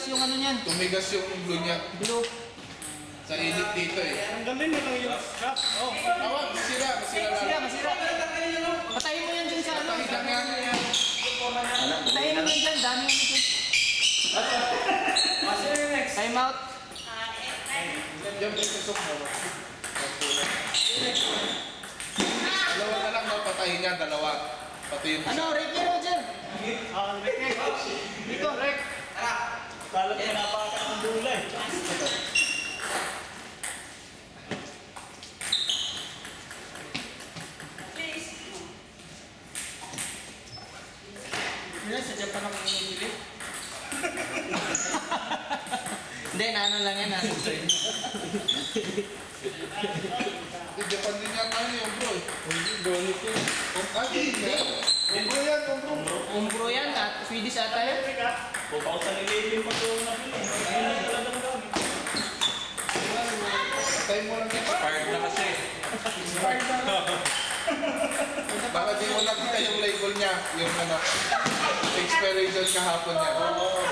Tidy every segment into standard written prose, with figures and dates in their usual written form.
tumigas yung ano niyan. Tumigas yung blue niya. Blue. Sa init dito eh. Ang galing na lang yung strap. Oh. Tawag, masira lang. Masira. Patayin mo yan dyan sa ano. Patayin lang yan. Patayin mo yan dyan. Dami yan dyan. Time out. Diyan ba yung mo? Dalawa na lang mapatayin niya, dalawa. Pati yung Ano, rake niya Roger? Dito, Rek. Kala ko napakat ng dulay. Sa Japan ako nangyayili. Hindi, naano lang yan. Nasa sa'yo. Di Japan din yan ano yung bro eh. Donut yun. Hindi. Umbro yan, umbro. Umbro yan. Swedish ata yan. Pupaw sa nililin pa ito na pili. Ayun na talaga ng gamit. Patayin mo lang yan. Expired na kasi. Baka di mo nakita yung label niya. Yung ano. Expiration kahapon niya. Oo.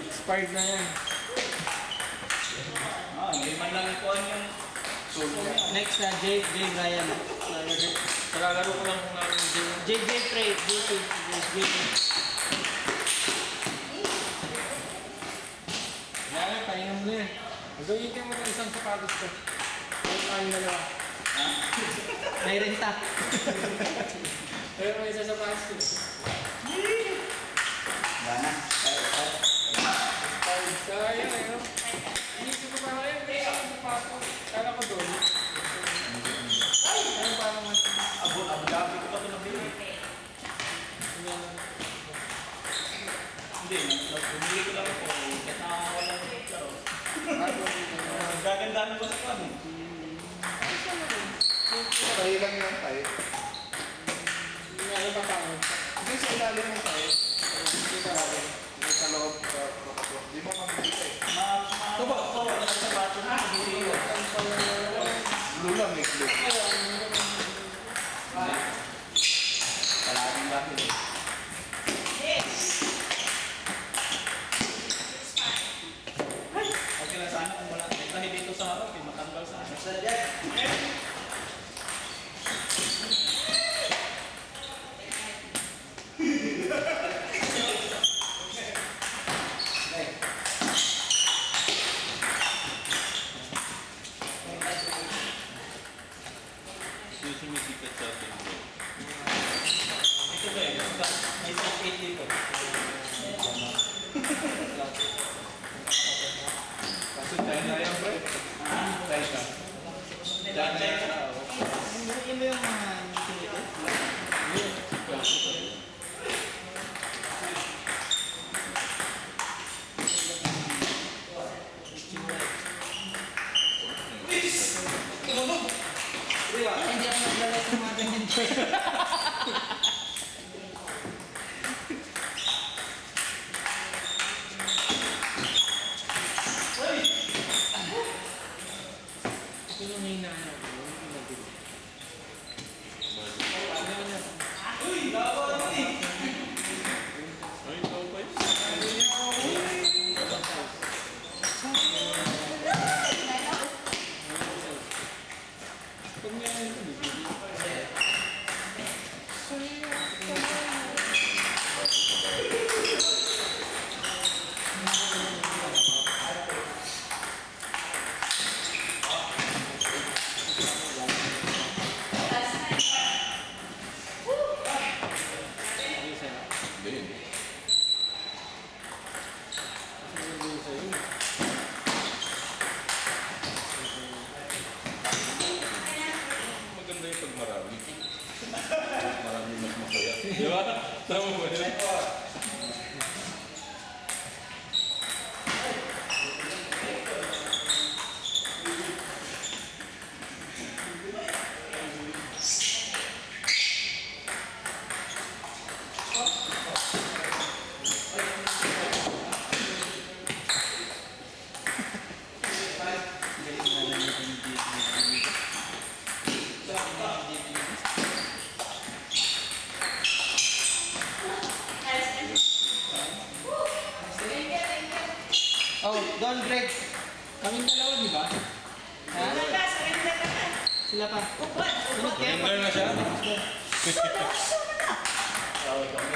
Expired na yan. Hindi man lang ikuhan yung So, Next na, J. Ryan. Nalalaro ko lang kung namin J. Trey. J. Yan, pahinga mo na yan. Gawin ka mo ng isang sapatos ko. Ay, pahinga na lang. May renta. Pero may isang sapatos ko. Sayang eh, no? Inisip ko pa rin, may isang sapatos. Kala ko doon. Ano parang mas... abot-abot ko pa ito nabili. Hindi, bumili ko lang ako. Kahit nakakawala ko ito. Gagandaan ko sa kwan. tayo lang yan tayo. Ano pa tao? Hindi sa ilalim mo tayo. Hindi ka rin. Hindi sa loob. Hindi mo makikita eh. Ito ba? Ito, wala sa sapato na. Hindi ko. Blue lang eh, blue. Palaging bakit eh. Okay lang sana kung wala. Dahil dito sa harap, matanggal sana. yung sumisikat sa atin. Ito ba eh? May 6-8 dito. Kasi tayo na yan, bro. Tayo ka. Check ka. Yun ba yung mga sinito? Hindi ako naglalait ng mga ganyan. Ito yung may hinahanap ko. Yung pinabili. Ay, ikaw pa yun? Pag may ano ito, bibili. Hindi. Maganda yung pag marami. Marami mas masaya. Di ba? Tama ba yun? 200. Kaming dalawa, di ba? Ha? Sila pa. Sunod kayo. Surrender na siya. Tawag kami.